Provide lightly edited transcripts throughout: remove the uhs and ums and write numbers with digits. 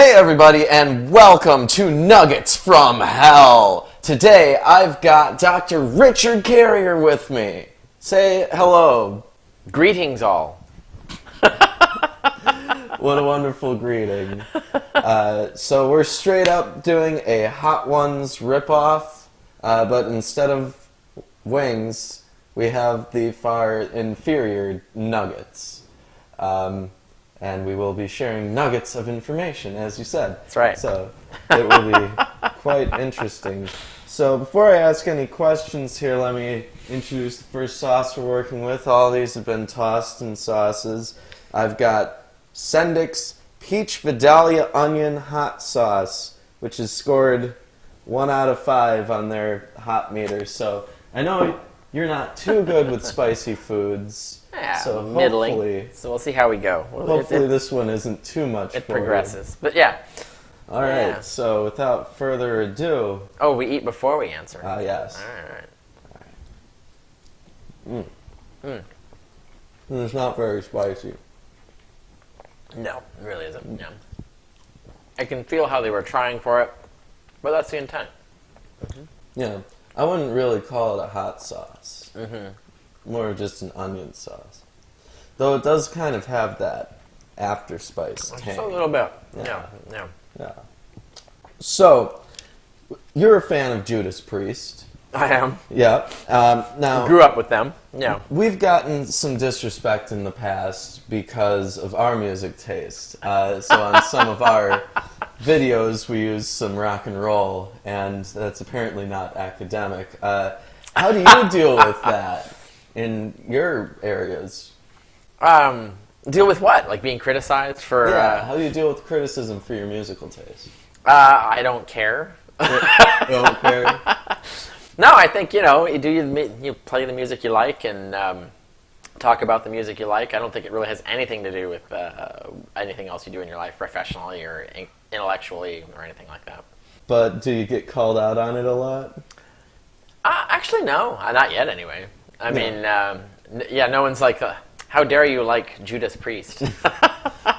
Hey everybody, and welcome to Nuggets from Hell. Today I've got Dr. Richard Carrier with me. Say hello. Greetings all. What a wonderful greeting. So we're straight up doing a Hot Ones ripoff, but instead of wings, we have the far inferior nuggets. And we will be sharing nuggets of information, as you said. That's right. So it will be quite interesting. So before I ask any questions here, let me introduce the first sauce we're working with. All these have been tossed in sauces. I've got Sendik's Peach Vidalia Onion Hot Sauce, which has scored 1 out of 5 on their hot meter. So I know you're not too good with spicy foods. Yeah, so middling. So we'll see how we go. Hopefully this one isn't too much It for progresses. But yeah. All right, so without further ado... Oh, we eat before we answer. Yes. All right. It's not very spicy. No, it really isn't. Yeah. I can feel how they were trying for it, but that's the intent. Mm-hmm. Yeah, I wouldn't really call it a hot sauce. Mm-hmm. More of just an onion sauce. Though it does kind of have that after spice tang. Just a little bit. Yeah. Yeah. So, you're a fan of Judas Priest. I am. Yeah. Now, Grew up with them. Yeah. we've gotten some disrespect in the past because of our music taste. So on some of our videos, we use some rock and roll, and that's apparently not academic. How do you deal with that in your areas? Deal with what? Like being criticized for... Yeah, how do you deal with criticism for your musical taste? I don't care. You don't care? No, I think, you play the music you like and talk about the music you like. I don't think it really has anything to do with anything else you do in your life professionally or intellectually or anything like that. But do you get called out on it a lot? Actually, no. Not yet, anyway. I mean, no one's like, how dare you like Judas Priest?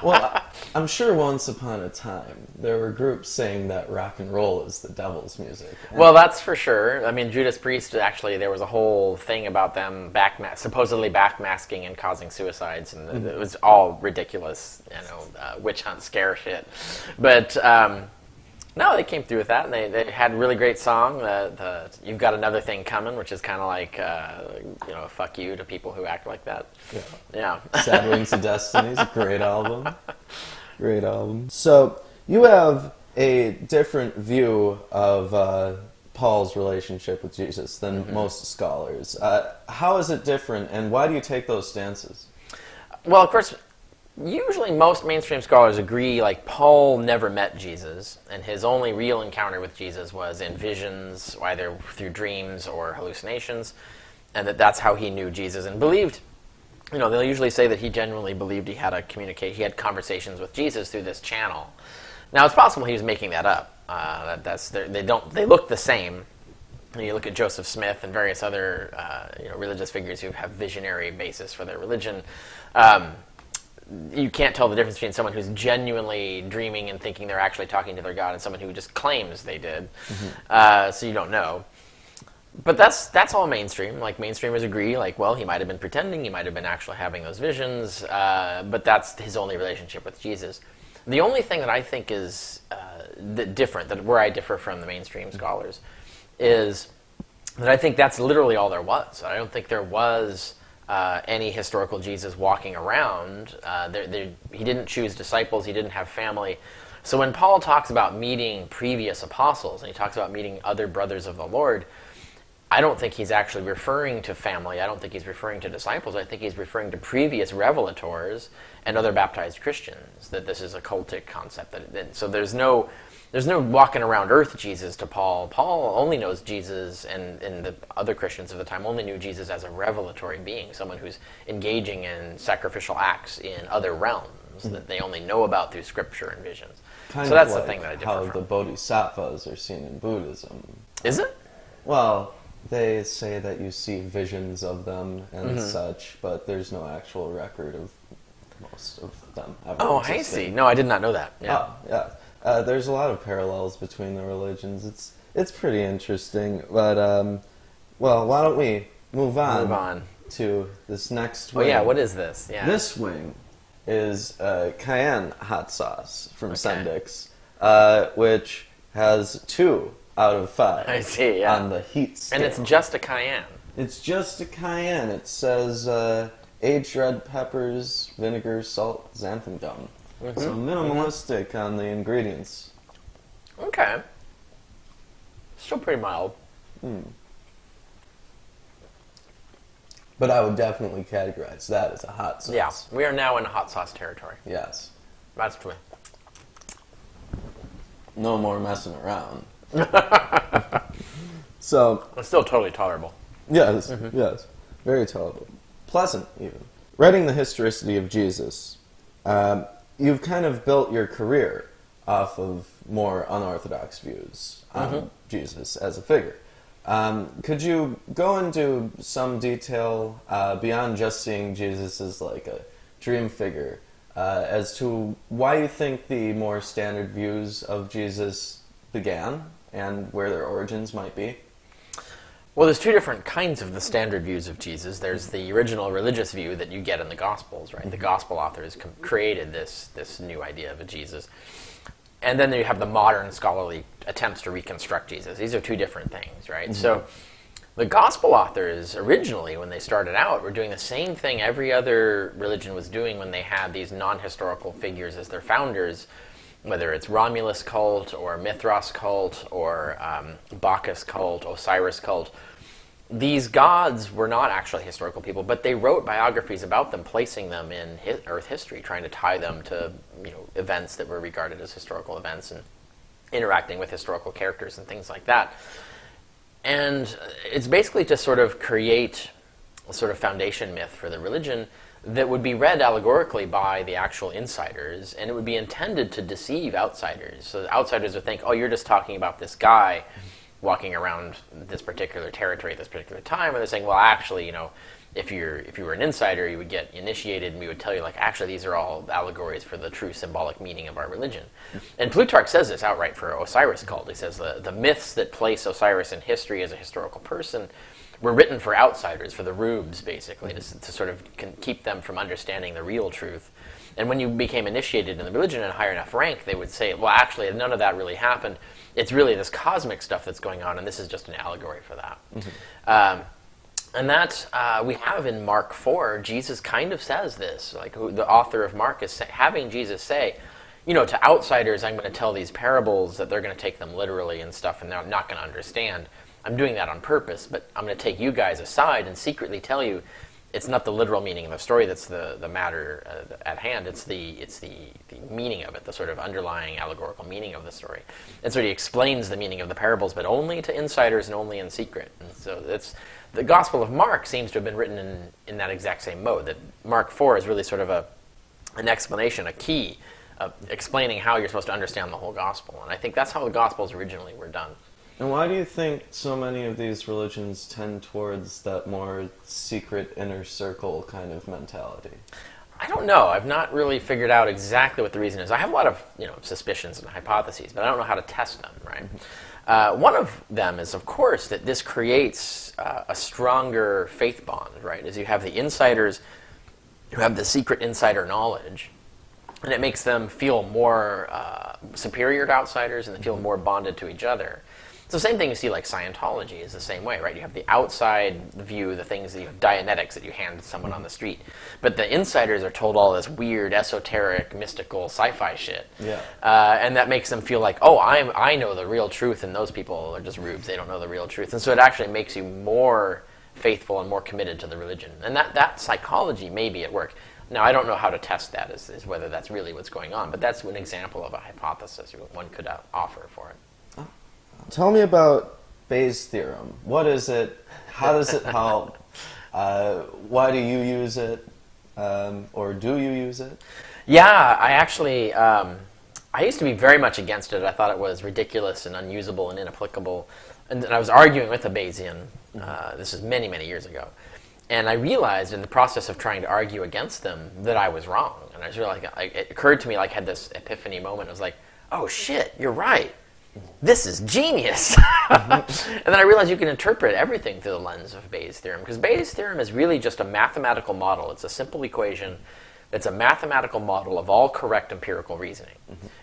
Well, I'm sure once upon a time there were groups saying that rock and roll is the devil's music. Well, that's for sure. I mean, Judas Priest, actually, there was a whole thing about them supposedly backmasking and causing suicides, and it was all ridiculous, witch hunt scare shit. But no, they came through with that, and they had a really great song. You've Got Another Thing Coming, which is kind of like, fuck you to people who act like that. Yeah. Sad Wings of Destiny is a great album. Great album. So, you have a different view of Paul's relationship with Jesus than most scholars. How is it different, and why do you take those stances? Well, of course, usually most mainstream scholars agree, like, Paul never met Jesus, and his only real encounter with Jesus was in visions, either through dreams or hallucinations, and that's how he knew Jesus and believed. They'll usually say that he genuinely believed he had conversations with Jesus through this channel. Now, it's possible he was making that up. They look the same. You look at Joseph Smith and various other religious figures who have visionary basis for their religion. You can't tell the difference between someone who's genuinely dreaming and thinking they're actually talking to their God and someone who just claims they did. So you don't know. But that's all mainstream. Like, mainstreamers agree, like, well, he might have been pretending, he might have been actually having those visions, but that's his only relationship with Jesus. The only thing that I think is different, where I differ from the mainstream scholars, is that I think that's literally all there was. I don't think there was any historical Jesus walking around. He didn't choose disciples, he didn't have family. So when Paul talks about meeting previous apostles, and he talks about meeting other brothers of the Lord, I don't think he's actually referring to family. I don't think he's referring to disciples. I think he's referring to previous revelators and other baptized Christians, that this is a cultic concept. So there's no walking around earth Jesus to Paul. Paul only knows Jesus, and the other Christians of the time only knew Jesus as a revelatory being, someone who's engaging in sacrificial acts in other realms that they only know about through scripture and visions. So that's the thing that I differ how from. the bodhisattvas are seen in Buddhism. Is it? Well, they say that you see visions of them and such, but there's no actual record of most of them ever Oh, existing. I see. No, I did not know that. Yeah. Oh, yeah. There's a lot of parallels between the religions. It's pretty interesting. But well, why don't we move on to this next wing? Oh yeah, what is this? Yeah. This wing is cayenne hot sauce from Sendik's, which has 2 out of 5 I see, yeah. on the heat scale. And it's just a cayenne. It's just a cayenne. It says aged red peppers, vinegar, salt, xanthan gum. So minimalistic on the ingredients. Okay. Still pretty mild. But I would definitely categorize that as a hot sauce. Yeah, we are now in hot sauce territory. Yes. That's true. No more messing around. So It's still totally tolerable. yes, yes, very tolerable, pleasant even. Writing the historicity of Jesus, you've kind of built your career off of more unorthodox views on Jesus as a figure. Could you go into some detail beyond just seeing Jesus as like a dream figure as to why you think the more standard views of Jesus began and where their origins might be? Well, there's 2 different kinds of the standard views of Jesus. There's the original religious view that you get in the Gospels, right? The Gospel authors created this new idea of a Jesus. And then you have the modern scholarly attempts to reconstruct Jesus. These are 2 different things, right? So the Gospel authors originally, when they started out, were doing the same thing every other religion was doing when they had these non-historical figures as their founders, whether it's Romulus cult or Mithras cult or Bacchus cult, Osiris cult. These gods were not actually historical people, but they wrote biographies about them, placing them in Earth history, trying to tie them to events that were regarded as historical events and interacting with historical characters and things like that. And it's basically to sort of create a sort of foundation myth for the religion that would be read allegorically by the actual insiders, and it would be intended to deceive outsiders. So the outsiders would think, oh, you're just talking about this guy walking around this particular territory at this particular time, and they're saying, well, actually, if you were an insider, you would get initiated, and we would tell you, like, actually, these are all allegories for the true symbolic meaning of our religion. And Plutarch says this outright for Osiris cult. He says the myths that place Osiris in history as a historical person were written for outsiders, for the rubes, basically, to sort of keep them from understanding the real truth. And when you became initiated in the religion at a higher enough rank, they would say, well, actually, none of that really happened. It's really this cosmic stuff that's going on, and this is just an allegory for that. And that we have in Mark 4, Jesus kind of says this. Like the author of Mark is having Jesus say, to outsiders, I'm going to tell these parables that they're going to take them literally and stuff, and they're not going to understand. I'm doing that on purpose, but I'm going to take you guys aside and secretly tell you it's not the literal meaning of the story that's the matter at hand. It's the meaning of it, the sort of underlying allegorical meaning of the story. And so he explains the meaning of the parables, but only to insiders and only in secret. And so the Gospel of Mark seems to have been written in that exact same mode, that Mark 4 is really sort of an explanation, a key of explaining how you're supposed to understand the whole Gospel. And I think that's how the Gospels originally were done. And why do you think so many of these religions tend towards that more secret inner circle kind of mentality? I don't know. I've not really figured out exactly what the reason is. I have a lot of suspicions and hypotheses, but I don't know how to test them, right? One of them is, of course, that this creates a stronger faith bond, right? As you have the insiders who have the secret insider knowledge, and it makes them feel more superior to outsiders, and they feel more bonded to each other. It's the same thing you see like Scientology is the same way, right? You have the outside view, the things that Dianetics that you hand to someone on the street. But the insiders are told all this weird, esoteric, mystical sci-fi shit. Yeah. And that makes them feel like, oh, I know the real truth, and those people are just rubes. They don't know the real truth. And so it actually makes you more faithful and more committed to the religion. And that psychology may be at work. Now, I don't know how to test that, is whether that's really what's going on. But that's an example of a hypothesis one could offer for it. Tell me about Bayes' theorem. What is it? How does it help? Why do you use it? Or do you use it? Yeah, I actually, I used to be very much against it. I thought it was ridiculous and unusable and inapplicable. And I was arguing with a Bayesian, this is many, many years ago. And I realized in the process of trying to argue against them that I was wrong. And I was really it occurred to me, like, I had this epiphany moment. I was like, oh shit, you're right. This is genius. And then I realized you can interpret everything through the lens of Bayes' theorem, because Bayes' theorem is really just a mathematical model. It's a simple equation that's a mathematical model of all correct empirical reasoning.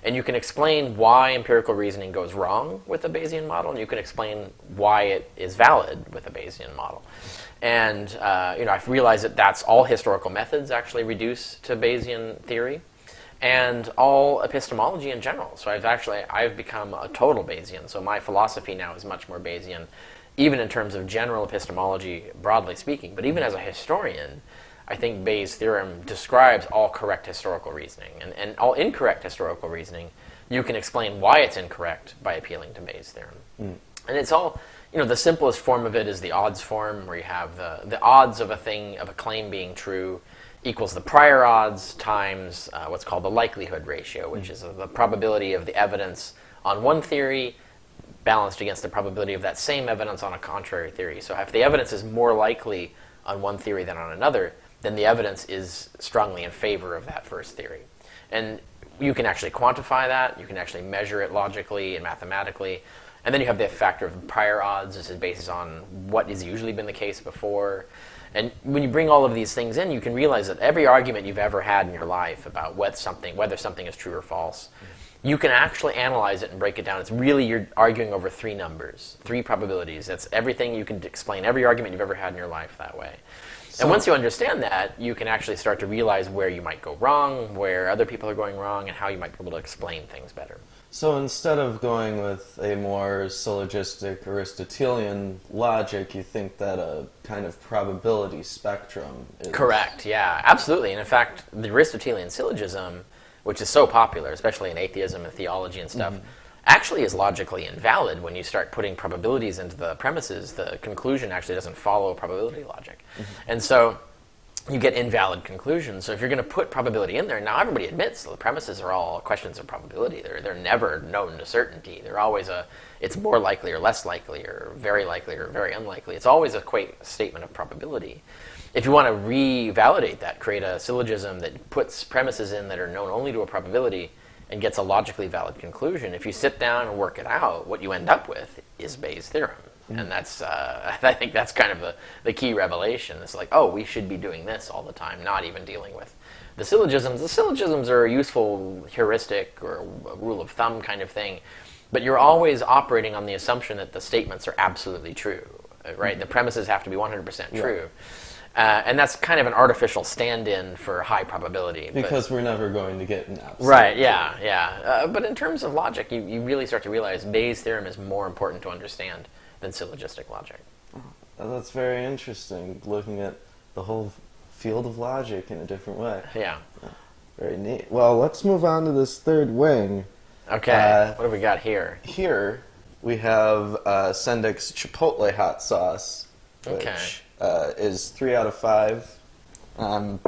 And you can explain why empirical reasoning goes wrong with a Bayesian model, and you can explain why it is valid with a Bayesian model. And I've realized that that's all historical methods actually reduce to Bayesian theory, and all epistemology in general. So I've become a total Bayesian. So my philosophy now is much more Bayesian, even in terms of general epistemology, broadly speaking. But even as a historian, I think Bayes' theorem describes all correct historical reasoning. And all incorrect historical reasoning, you can explain why it's incorrect by appealing to Bayes' theorem. And it's all, the simplest form of it is the odds form, where you have the odds of a claim being true equals the prior odds times what's called the likelihood ratio, which is the probability of the evidence on one theory balanced against the probability of that same evidence on a contrary theory. So if the evidence is more likely on one theory than on another, then the evidence is strongly in favor of that first theory. And you can actually quantify that. You can actually measure it logically and mathematically. And then you have the factor of prior odds. This is based on what has usually been the case before. And when you bring all of these things in, you can realize that every argument you've ever had in your life about whether something is true or false, you can actually analyze it and break it down. It's really, you're arguing over three numbers, three probabilities. That's everything. You can explain every argument you've ever had in your life that way. And once you understand that, you can actually start to realize where you might go wrong, where other people are going wrong, and how you might be able to explain things better. So instead of going with a more syllogistic Aristotelian logic, you think that a kind of probability spectrum is... Correct, yeah, absolutely. And in fact, the Aristotelian syllogism, which is so popular, especially in atheism and theology and stuff, actually is logically invalid when you start putting probabilities into the premises. The conclusion actually doesn't follow probability logic. And so you get invalid conclusions. So if you're going to put probability in there, now everybody admits the premises are all questions of probability. They're never known to certainty. They're always it's more likely or less likely or very unlikely. It's always a statement of probability. If you want to revalidate that, create a syllogism that puts premises in that are known only to a probability and gets a logically valid conclusion, if you sit down and work it out, what you end up with is Bayes' theorem. And that's, I think that's kind of the key revelation. It's like, oh, we should be doing this all the time, not even dealing with the syllogisms. The syllogisms are a useful heuristic or a rule of thumb kind of thing, but you're always operating on the assumption that the statements are absolutely true, right? The premises have to be 100% true. And that's kind of an artificial stand-in for high probability. Because we're never going to get an absolute. Right, yeah. But in terms of logic, you really start to realize Bayes' theorem is more important to understand than syllogistic logic. Oh, that's very interesting, looking at the whole field of logic in a different way. Yeah. Very neat. Well, let's move on to this third wing. Okay, what do we got here? Here we have Sendik's Chipotle hot sauce, which is 3 out of 5. Let's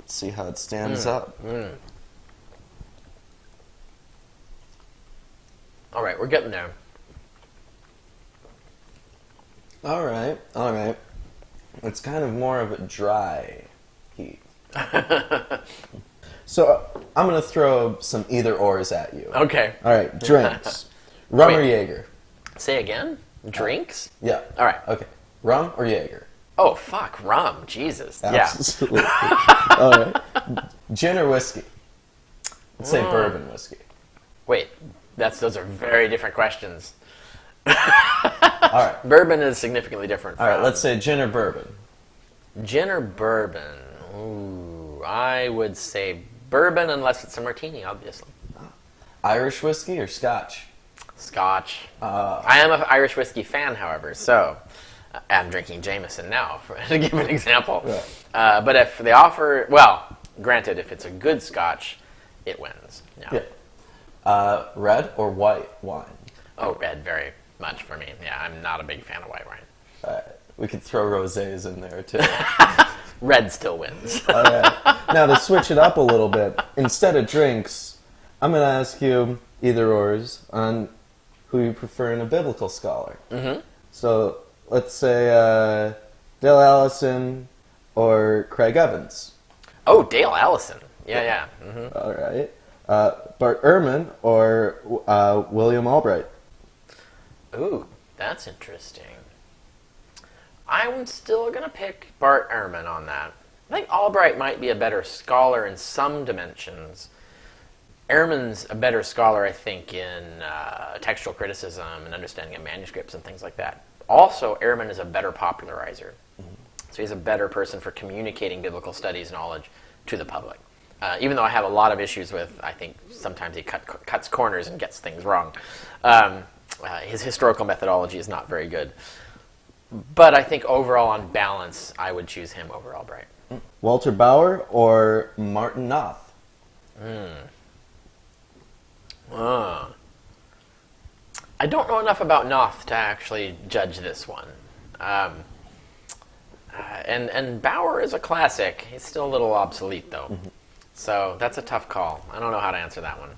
see how it stands up. All right, we're getting there. All right. It's kind of more of a dry heat. So I'm going to throw some either-ors at you. Okay. All right, drinks. Rum or Jaeger? Say again? Drinks? Yeah. All right. Okay. Rum or Jaeger? Oh, fuck, rum. Jesus. Absolutely. Yeah. All right. Gin or whiskey? Let's say bourbon whiskey. Wait, those are very different questions. All right. Bourbon is significantly different. All right, let's say gin or bourbon. Gin or bourbon? Ooh, I would say bourbon unless it's a martini, obviously. Irish whiskey or Scotch? Scotch. I am an Irish whiskey fan, however, so I'm drinking Jameson now, to give an example. Right. But if they offer, granted, if it's a good Scotch, it wins. Yeah. Red or white wine? Oh, red, very much for me. Yeah, I'm not a big fan of white wine. We could throw rosés in there, too. Red still wins. All right. Now, to switch it up a little bit, instead of drinks, I'm going to ask you either-ors on who you prefer in a biblical scholar. Mm-hmm. So, let's say Dale Allison or Craig Evans. Oh, Dale Allison. Yeah. Mm-hmm. All right. Bart Ehrman or William Albright? Ooh, that's interesting. I'm still going to pick Bart Ehrman on that. I think Albright might be a better scholar in some dimensions. Ehrman's a better scholar, I think, in textual criticism and understanding of manuscripts and things like that. Also, Ehrman is a better popularizer. So he's a better person for communicating biblical studies knowledge to the public. Even though I have a lot of issues with, I think sometimes he cuts corners and gets things wrong. His historical methodology is not very good. But I think overall, on balance, I would choose him over Albright. Walter Bauer or Martin Noth? I don't know enough about Noth to actually judge this one. And Bauer is a classic. He's still a little obsolete, though. So that's a tough call. I don't know how to answer that one.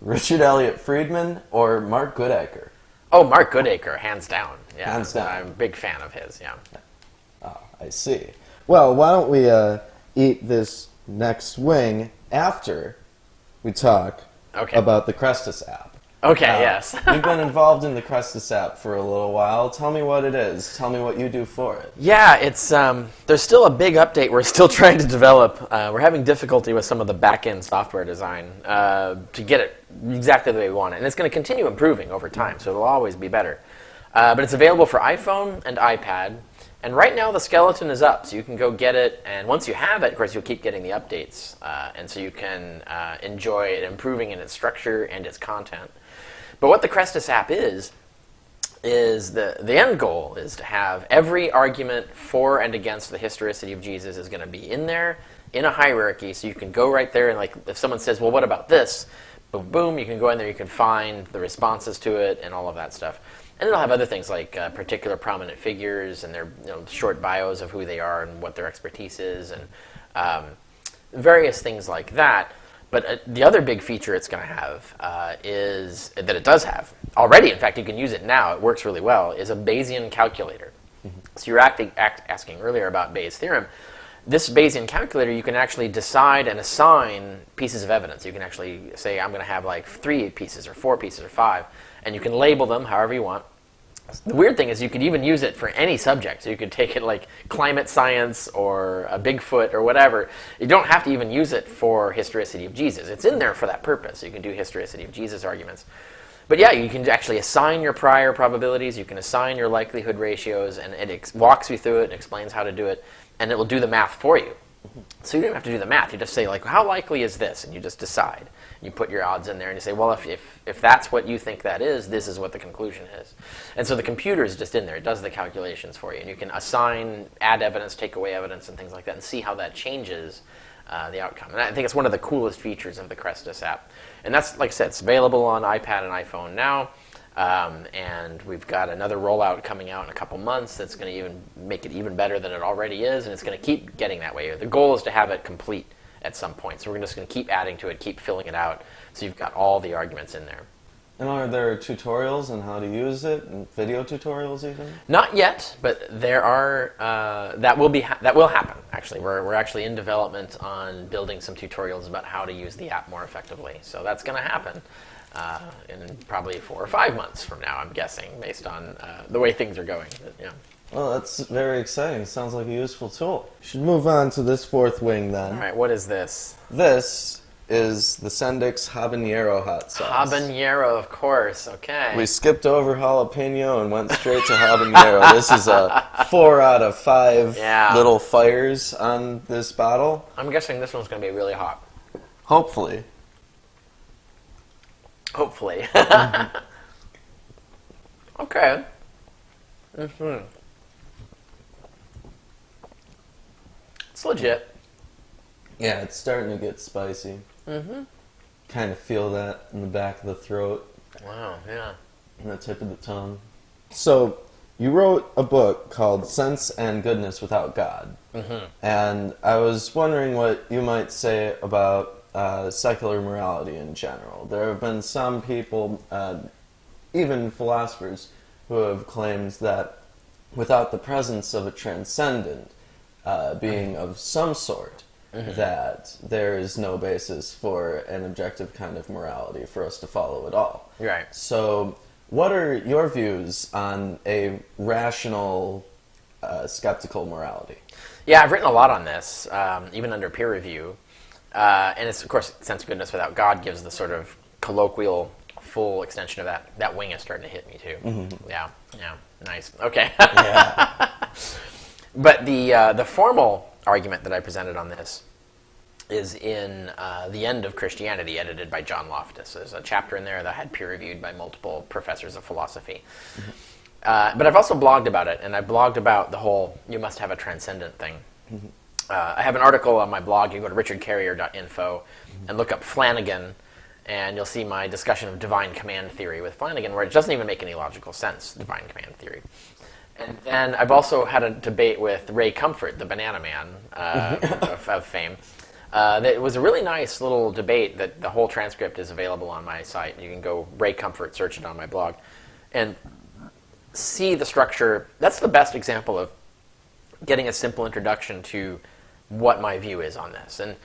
Richard Elliott Friedman or Mark Goodacre? Oh, Mark Goodacre, hands down. Yeah, Hands down. I'm a big fan of his, yeah. Oh, I see. Well, why don't we eat this next wing after we talk about the Crestus app? Okay, yes. We've been involved in the Crestus app for a little while. Tell me what it is. Tell me what you do for it. Yeah, it's there's still a big update we're still trying to develop. We're having difficulty with some of the back-end software design to get it exactly the way we want it. And it's going to continue improving over time, so it'll always be better. But it's available for iPhone and iPad. And right now the skeleton is up, so you can go get it. And once you have it, of course, you'll keep getting the updates. And so you can enjoy it improving in its structure and its content. But what the Crestus app is the end goal is to have every argument for and against the historicity of Jesus is going to be in there in a hierarchy, so you can go right there and, like, if someone says, well, what about this? Boom, boom, you can go in there, you can find the responses to it and all of that stuff. And it'll have other things like particular prominent figures and their short bios of who they are and what their expertise is and various things like that. But the other big feature it's going to have is that it does have already. In fact, you can use it now. It works really well. Is a Bayesian calculator. So you were asking earlier about Bayes' theorem. This Bayesian calculator, you can actually decide and assign pieces of evidence. You can actually say, I'm going to have like 3 pieces or 4 pieces or 5, and you can label them however you want. The weird thing is you could even use it for any subject. So you could take it like climate science or a Bigfoot or whatever. You don't have to even use it for historicity of Jesus. It's in there for that purpose. You can do historicity of Jesus arguments. But yeah, you can actually assign your prior probabilities. You can assign your likelihood ratios, and it walks you through it and explains how to do it, and it will do the math for you. So you don't have to do the math. You just say, like, how likely is this? And you just decide. You put your odds in there and you say, well, if that's what you think that is, this is what the conclusion is. And so the computer is just in there. It does the calculations for you. And you can assign, add evidence, take away evidence, and things like that, and see how that changes the outcome. And I think it's one of the coolest features of the Crestus app. And that's, like I said, it's available on iPad and iPhone now. And we've got another rollout coming out in a couple months that's going to even make it even better than it already is, and it's going to keep getting that way. The goal is to have it complete at some point, so we're just going to keep adding to it, keep filling it out, so you've got all the arguments in there. And are there tutorials on how to use it, and video tutorials even? Not yet, but there are. That will happen. Actually, we're actually in development on building some tutorials about how to use the app more effectively. So that's going to happen. In probably 4 or 5 months from now, I'm guessing, based on the way things are going. But, yeah. Well, that's very exciting. Sounds like a useful tool. Should move on to this fourth wing then. All right, what is this? This is the Sendik's Habanero hot sauce. Habanero, of course. Okay. We skipped over jalapeno and went straight to habanero. This is a 4 out of 5 little fires on this bottle. I'm guessing this one's going to be really hot. Hopefully. Hopefully. Okay. It's legit. Yeah, it's starting to get spicy. Kind of feel that in the back of the throat. Wow, yeah. And the tip of the tongue. So, you wrote a book called Sense and Goodness Without God. And I was wondering what you might say about secular morality in general. There have been some people, even philosophers, who have claimed that without the presence of a transcendent being of some sort, that there is no basis for an objective kind of morality for us to follow at all. Right. So what are your views on a rational, skeptical morality? Yeah, I've written a lot on this, even under peer review. And it's, of course, sense of goodness without God gives the sort of colloquial full extension of that. That wing is starting to hit me, too. Yeah, nice. Okay. Yeah. But the formal argument that I presented on this is in The End of Christianity, edited by John Loftus. There's a chapter in there that I had peer-reviewed by multiple professors of philosophy. But I've also blogged about it, and I blogged about the whole you must have a transcendent thing. I have an article on my blog. You can go to richardcarrier.info and look up Flanagan, and you'll see my discussion of divine command theory with Flanagan, where it doesn't even make any logical sense, divine command theory. And then I've also had a debate with Ray Comfort, the Banana Man of fame. It was a really nice little debate that the whole transcript is available on my site. You can go Ray Comfort, search it on my blog, and see the structure. That's the best example of getting a simple introduction to what my view is on this. And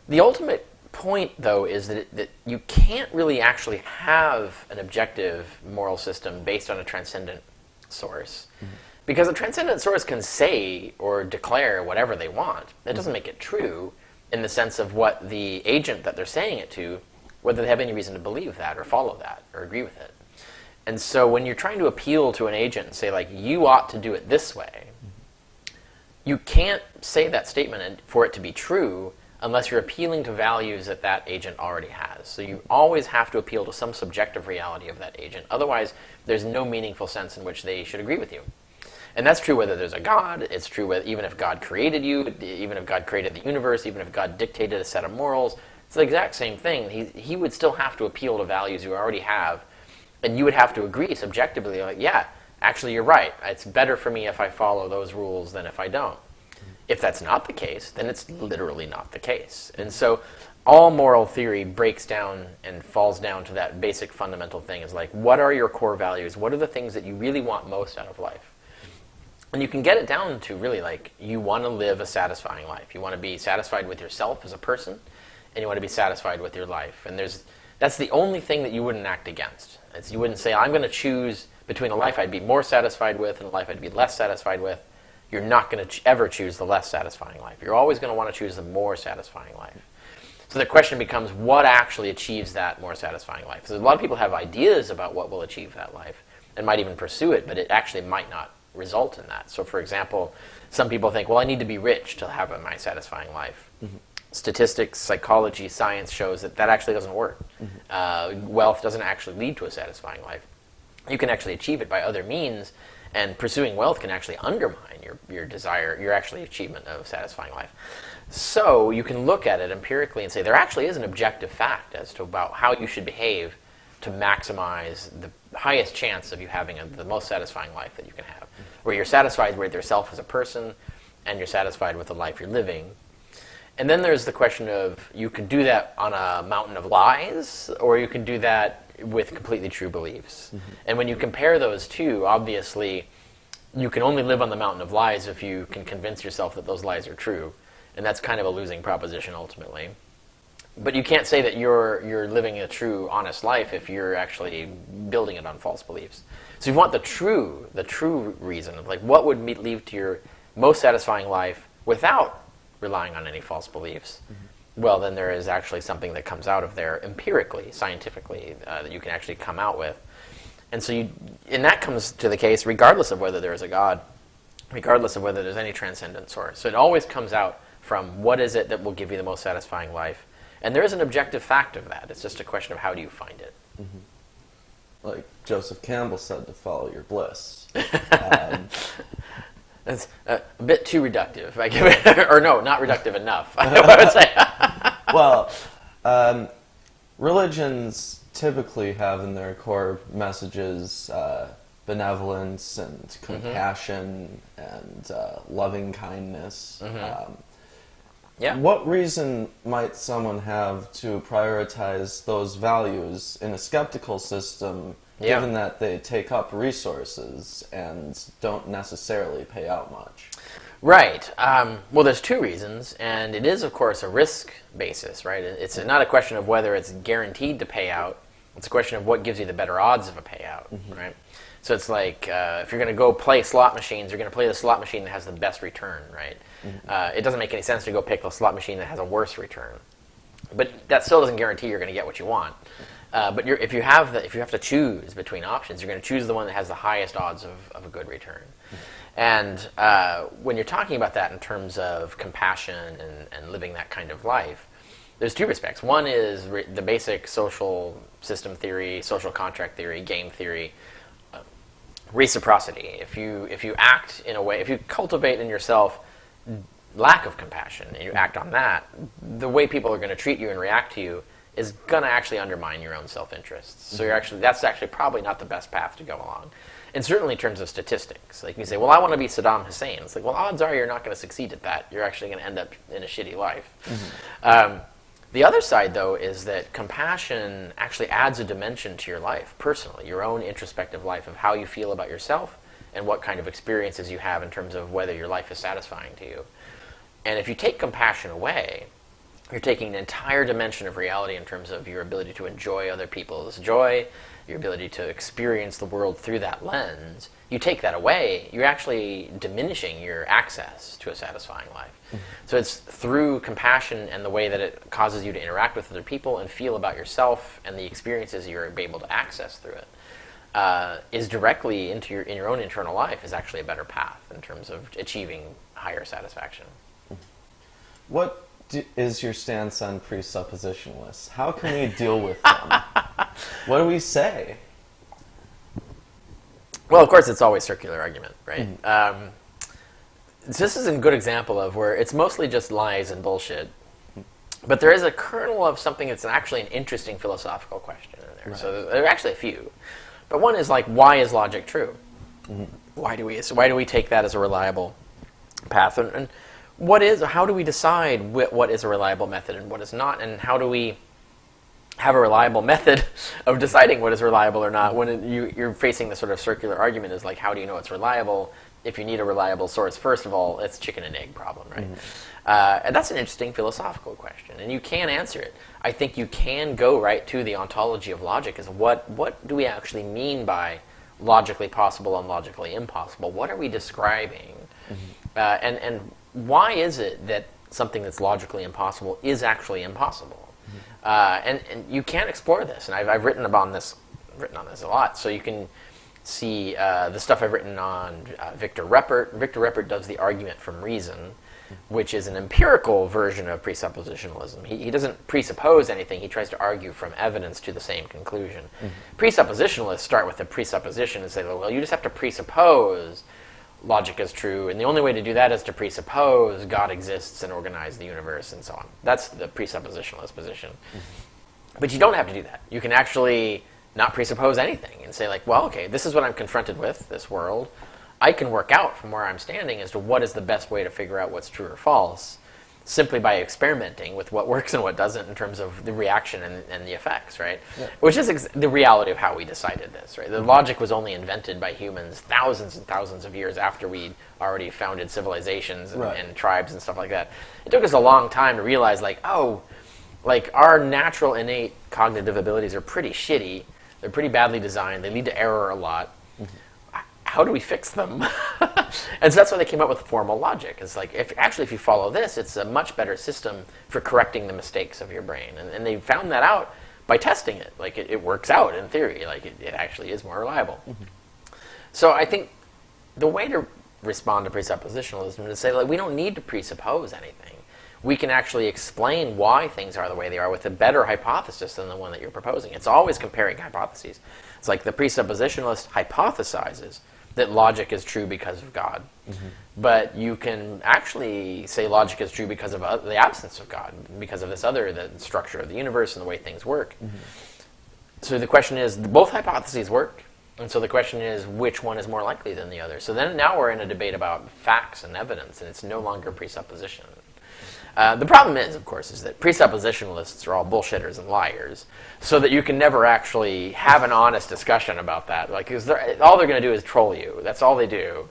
the ultimate point, though, is that you can't really actually have an objective moral system based on a transcendent source. Because a transcendent source can say or declare whatever they want. That doesn't make it true in the sense of what the agent that they're saying it to, whether they have any reason to believe that or follow that or agree with it. And so when you're trying to appeal to an agent and say, like, you ought to do it this way, you can't say that statement for it to be true unless you're appealing to values that that agent already has. So you always have to appeal to some subjective reality of that agent. Otherwise, there's no meaningful sense in which they should agree with you. And that's true whether there's a God. It's true whether, even if God created you, even if God created the universe, even if God dictated a set of morals. It's the exact same thing. He would still have to appeal to values you already have. And you would have to agree subjectively, like, yeah, actually you're right. It's better for me if I follow those rules than if I don't. If that's not the case, then it's literally not the case. And so all moral theory breaks down and falls down to that basic fundamental thing is like, what are your core values? What are the things that you really want most out of life? And you can get it down to really like, you want to live a satisfying life. You want to be satisfied with yourself as a person, and you want to be satisfied with your life. And that's the only thing that you wouldn't act against. You wouldn't say, I'm going to choose between a life I'd be more satisfied with and a life I'd be less satisfied with. You're not going to ever choose the less satisfying life. You're always going to want to choose the more satisfying life. So the question becomes, what actually achieves that more satisfying life? So a lot of people have ideas about what will achieve that life and might even pursue it, but it actually might not result in that. So for example, some people think, well, I need to be rich to have my satisfying life. Statistics, psychology, science shows that that actually doesn't work. Wealth doesn't actually lead to a satisfying life. You can actually achieve it by other means, and pursuing wealth can actually undermine your desire, your actually achievement of satisfying life. So you can look at it empirically and say there actually is an objective fact as to about how you should behave to maximize the highest chance of you having the most satisfying life that you can have, where you're satisfied with yourself as a person and you're satisfied with the life you're living. And then there's the question of, you can do that on a mountain of lies, or you can do that with completely true beliefs. And when you compare those two, obviously, you can only live on the mountain of lies if you can convince yourself that those lies are true. And that's kind of a losing proposition ultimately. But you can't say that you're living a true, honest life if you're actually building it on false beliefs. So you want the true reason of like, what would lead to your most satisfying life without relying on any false beliefs. Well, then there is actually something that comes out of there empirically, scientifically, that you can actually come out with. And so and that comes to the case regardless of whether there is a God, regardless of whether there's any transcendent source. So it always comes out from what is it that will give you the most satisfying life. And there is an objective fact of that. It's just a question of how do you find it. Like Joseph Campbell said, to follow your bliss. That's a bit too reductive. I give it, or no, not reductive enough, I would say. Well, religions typically have in their core messages benevolence and compassion and loving kindness. Yeah. What reason might someone have to prioritize those values in a skeptical system, given that they take up resources and don't necessarily pay out much? Right. Well, there's two reasons, and it is, of course, a risk basis, right? It's not a question of whether it's guaranteed to pay out. It's a question of what gives you the better odds of a payout, right? So it's like if you're going to go play slot machines, you're going to play the slot machine that has the best return, right? It doesn't make any sense to go pick the slot machine that has a worse return. But that still doesn't guarantee you're going to get what you want. But if you have to choose between options, you're going to choose the one that has the highest odds of a good return. And when you're talking about that in terms of compassion and living that kind of life, there's two respects. One is the basic social system theory, social contract theory, game theory, reciprocity. If you act in a way, if you cultivate in yourself lack of compassion and you act on that, the way people are going to treat you and react to you is going to actually undermine your own self-interests. So that's actually probably not the best path to go along. And certainly in terms of statistics. Like you say, well, I want to be Saddam Hussein. It's like, well, odds are you're not going to succeed at that. You're actually going to end up in a shitty life. The other side, though, is that compassion actually adds a dimension to your life, personally, your own introspective life of how you feel about yourself and what kind of experiences you have in terms of whether your life is satisfying to you. And if you take compassion away, you're taking an entire dimension of reality in terms of your ability to enjoy other people's joy, your ability to experience the world through that lens. You take that away, you're actually diminishing your access to a satisfying life. So it's through compassion and the way that it causes you to interact with other people and feel about yourself and the experiences you're able to access through it, is directly in your own internal life is actually a better path in terms of achieving higher satisfaction. What is your stance on presuppositionalists? How can we deal with them? What do we say? Well, of course, it's always circular argument, right? This is a good example of where it's mostly just lies and bullshit, but there is a kernel of something that's actually an interesting philosophical question in there. Right. So there are actually a few, but one is like, why is logic true? Why do we take that as a reliable path? And how do we decide what is a reliable method and what is not, and how do we have a reliable method of deciding what is reliable or not when you're facing the sort of circular argument is like, how do you know it's reliable? If you need a reliable source, first of all, it's chicken and egg problem, right? And that's an interesting philosophical question, and you can answer it. I think you can go right to the ontology of logic is what do we actually mean by logically possible and logically impossible? What are we describing? And why is it that something that's logically impossible is actually impossible? And you can explore this, and I've written on this a lot. So you can see the stuff I've written on Victor Reppert. Victor Reppert does the argument from reason, which is an empirical version of presuppositionalism. He doesn't presuppose anything. He tries to argue from evidence to the same conclusion. Presuppositionalists start with a presupposition and say, well, you just have to presuppose logic is true, and the only way to do that is to presuppose God exists and organize the universe and so on. That's the presuppositionalist position. But you don't have to do that. You can actually not presuppose anything and say, like, well, okay, this is what I'm confronted with, this world. I can work out from where I'm standing as to what is the best way to figure out what's true or false, simply by experimenting with what works and what doesn't in terms of the reaction and the effects, right? Yeah. Which is the reality of how we decided this, right? The logic was only invented by humans thousands and thousands of years after we'd already founded civilizations and tribes and stuff like that. It took us a long time to realize, like, oh, like our natural innate cognitive abilities are pretty shitty. They're pretty badly designed. They lead to error a lot. How do we fix them? And so that's why they came up with formal logic. It's like, if you follow this, it's a much better system for correcting the mistakes of your brain. And they found that out by testing it. Like, it works out in theory. Like, it actually is more reliable. So I think the way to respond to presuppositionalism is to say, like, we don't need to presuppose anything. We can actually explain why things are the way they are with a better hypothesis than the one that you're proposing. It's always comparing hypotheses. It's like the presuppositionalist hypothesizes that logic is true because of God. But you can actually say logic is true because of the absence of God, because of the structure of the universe and the way things work. So the question is, both hypotheses work, and so the question is, which one is more likely than the other? So then now we're in a debate about facts and evidence, and it's no longer presupposition. The problem is, of course, is that presuppositionalists are all bullshitters and liars, so that you can never actually have an honest discussion about that. Like, all they're going to do is troll you. That's all they do.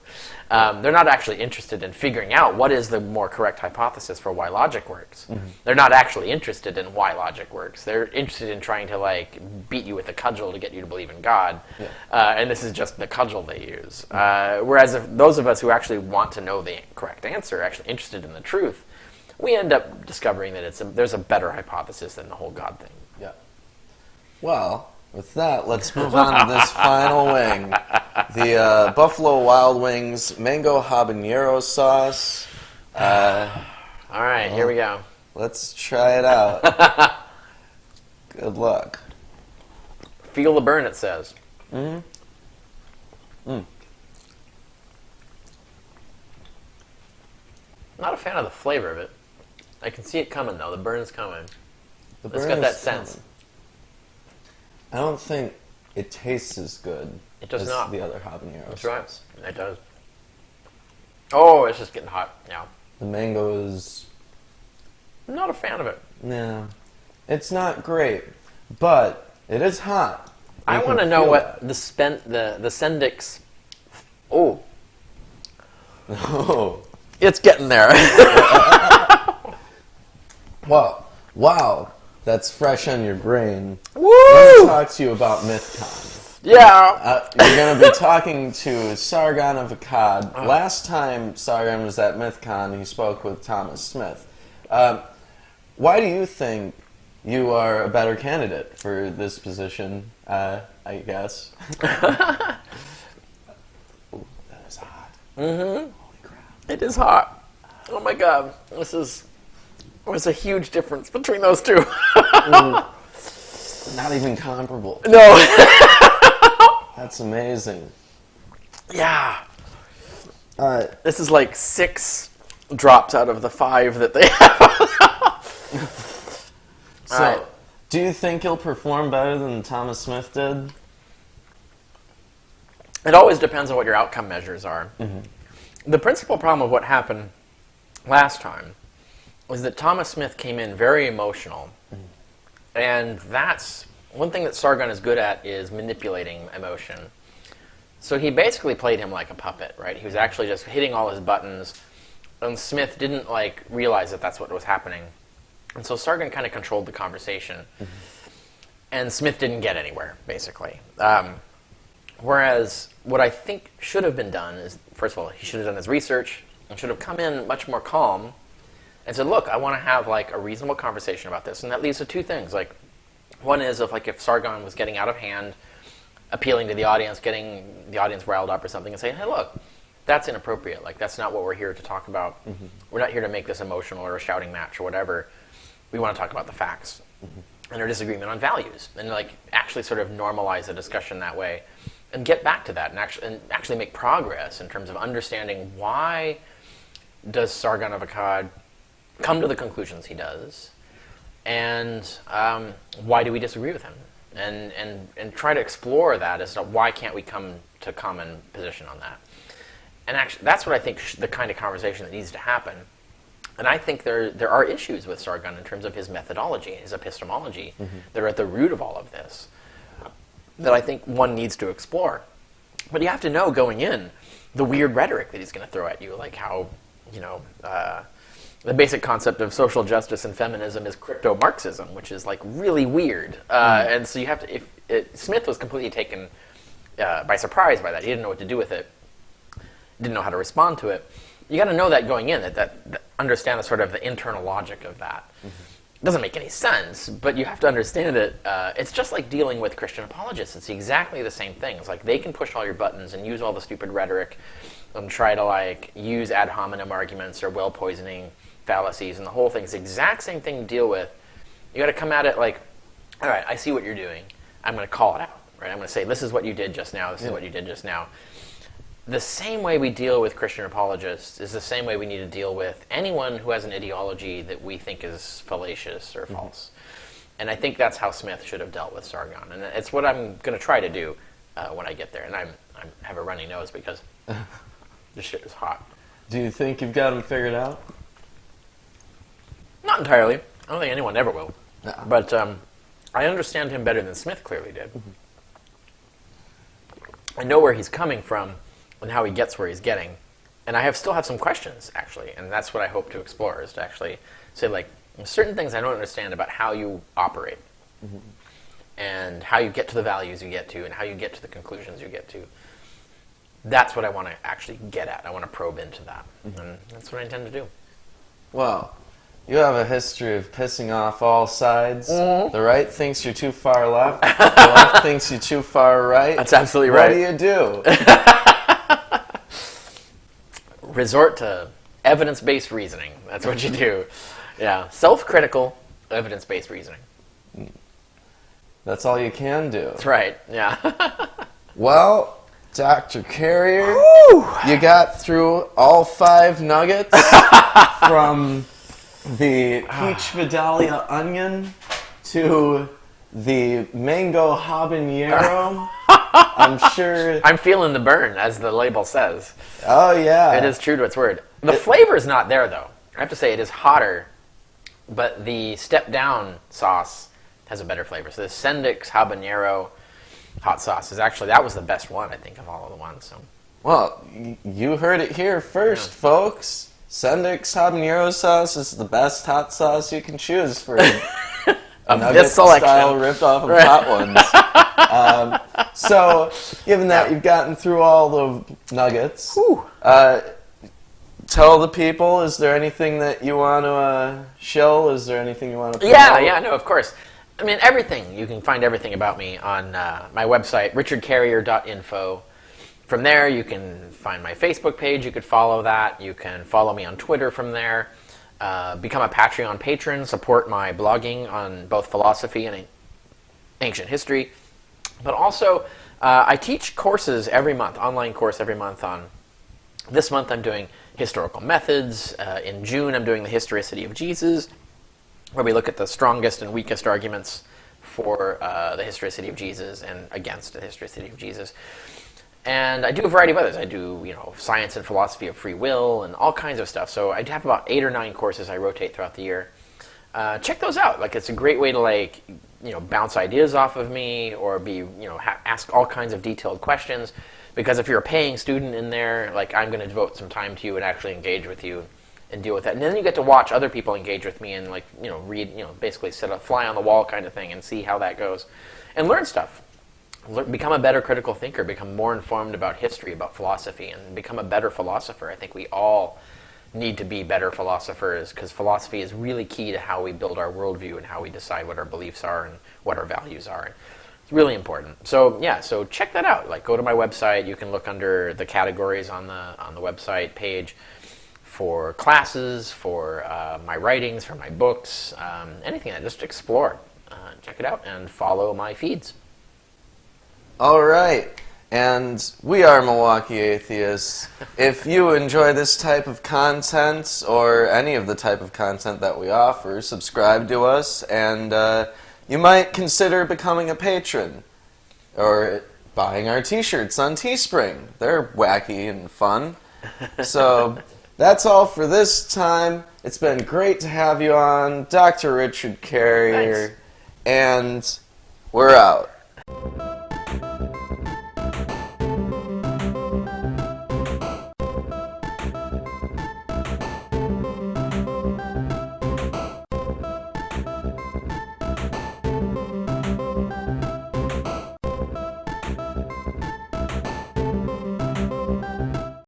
They're not actually interested in figuring out what is the more correct hypothesis for why logic works. They're not actually interested in why logic works. They're interested in trying to like beat you with a cudgel to get you to believe in God, and this is just the cudgel they use. Whereas if those of us who actually want to know the correct answer, are actually interested in the truth, we end up discovering that there's a better hypothesis than the whole God thing. Yeah. Well, with that, let's move on to this final wing. The Buffalo Wild Wings Mango Habanero Sauce. All right, here we go. Let's try it out. Good luck. Feel the burn, it says. Not a fan of the flavor of it. I can see it coming, though. The burn's coming. It's got that sense. I don't think it tastes as good as not. The other habanero. That's right. It does. Oh, it's just getting hot now. The mango is... I'm not a fan of it. No. It's not great, but it is hot. I want to know what the Sendix... Oh. Oh. It's getting there. Well, wow. That's fresh on your brain. Woo! Let me talk to you about MythCon. Yeah. You're going to be talking to Sargon of Akkad. Last time Sargon was at MythCon, he spoke with Thomas Smith. Why do you think you are a better candidate for this position, I guess? Ooh, that is hot. Holy crap. It is hot. Oh my god. There's a huge difference between those two. Not even comparable. No. That's amazing. Yeah. All right. This is like 6 drops out of the 5 that they have. So, right. Do you think he'll perform better than Thomas Smith did? It always depends on what your outcome measures are. The principal problem of what happened last time was that Thomas Smith came in very emotional. And that's one thing that Sargon is good at, is manipulating emotion. So he basically played him like a puppet, right? He was actually just hitting all his buttons, and Smith didn't like realize that that's what was happening. And so Sargon kind of controlled the conversation. And Smith didn't get anywhere, basically. Whereas what I think should have been done is, first of all, he should have done his research and should have come in much more calm and said, look, I want to have like a reasonable conversation about this. And that leads to 2 things. Like, one is if Sargon was getting out of hand, appealing to the audience, getting the audience riled up or something, and saying, hey, look, that's inappropriate. Like, that's not what we're here to talk about. We're not here to make this emotional or a shouting match or whatever. We want to talk about the facts and our disagreement on values, and like actually sort of normalize the discussion that way and get back to that and actually make progress in terms of understanding why does Sargon of Akkad come to the conclusions he does, and why do we disagree with him, and try to explore that as to why can't we come to common position on that. And actually, that's what I think the kind of conversation that needs to happen. And I think there are issues with Sargon in terms of his methodology, his epistemology, that are at the root of all of this, that I think one needs to explore. But you have to know going in the weird rhetoric that he's going to throw at you, like how, the basic concept of social justice and feminism is crypto-Marxism, which is like really weird. And so you have to, Smith was completely taken by surprise by that. He didn't know what to do with it, didn't know how to respond to it. You got to know that going in, that understand the sort of the internal logic of that. It doesn't make any sense, but you have to understand it. It's just like dealing with Christian apologists. It's exactly the same thing. It's like they can push all your buttons and use all the stupid rhetoric and try to like use ad hominem arguments or well poisoning fallacies, and the whole thing is the exact same thing to deal with. You got to come at it like, all right, I see what you're doing. I'm going to call it out, right? I'm going to say, this is what you did just now. This is what you did just now. The same way we deal with Christian apologists is the same way we need to deal with anyone who has an ideology that we think is fallacious or false. And I think that's how Smith should have dealt with Sargon. And it's what I'm going to try to do when I get there. And I have a runny nose because this shit is hot. Do you think you've got him figured out? Not entirely. I don't think anyone ever will. No. But I understand him better than Smith clearly did. I know where he's coming from and how he gets where he's getting. And I still have some questions, actually. And that's what I hope to explore, is to actually say, like, certain things I don't understand about how you operate. And how you get to the values you get to, and how you get to the conclusions you get to. That's what I want to actually get at. I want to probe into that. And that's what I intend to do. Well, you have a history of pissing off all sides. The right thinks you're too far left. The left thinks you're too far right. That's absolutely right. What do you do? Resort to evidence-based reasoning. That's what you do. Yeah. Self-critical, evidence-based reasoning. That's all you can do. That's right. Yeah. Well, Dr. Carrier, you got through all 5 nuggets from the peach Vidalia onion to the mango habanero. I'm sure. I'm feeling the burn, as the label says. Oh, yeah. It is true to its word. The flavor is not there, though. I have to say it is hotter, but the step-down sauce has a better flavor. So the Sendik's habanero hot sauce is actually, that was the best one, I think, of all of the ones. So. Well, you heard it here first, folks. Sendik's habanero sauce is the best hot sauce you can choose for a nugget-style ripped off of Hot Ones. So, given that you've gotten through all the nuggets, tell the people, is there anything that you want to shill? Is there anything you want to promote? Yeah, no, of course. I mean, everything. You can find everything about me on my website, richardcarrier.info. From there, you can find my Facebook page. You could follow that. You can follow me on Twitter from there. Become a Patreon patron. Support my blogging on both philosophy and ancient history. But also, I teach courses every month, online course every month on... This month I'm doing historical methods. In June I'm doing the historicity of Jesus, where we look at the strongest and weakest arguments for the historicity of Jesus and against the historicity of Jesus. And I do a variety of others. I do, science and philosophy of free will and all kinds of stuff. So I have about 8 or 9 courses I rotate throughout the year. Check those out. Like, it's a great way to bounce ideas off of me, or ask all kinds of detailed questions. Because if you're a paying student in there, I'm going to devote some time to you and actually engage with you and deal with that. And then you get to watch other people engage with me and read, basically set a fly on the wall kind of thing and see how that goes, and learn stuff. Become a better critical thinker, become more informed about history, about philosophy, and become a better philosopher. I think we all need to be better philosophers, because philosophy is really key to how we build our worldview and how we decide what our beliefs are and what our values are. It's really important. So so check that out. Go to my website. You can look under the categories on the website page for classes, for my writings, for my books, anything. Just explore. Check it out and follow my feeds. All right. And we are Milwaukee Atheists. If you enjoy this type of content, or any of the type of content that we offer, subscribe to us, and you might consider becoming a patron, or buying our t-shirts on Teespring. They're wacky and fun. So that's all for this time. It's been great to have you on, Dr. Richard Carrier, Thanks. and we're out.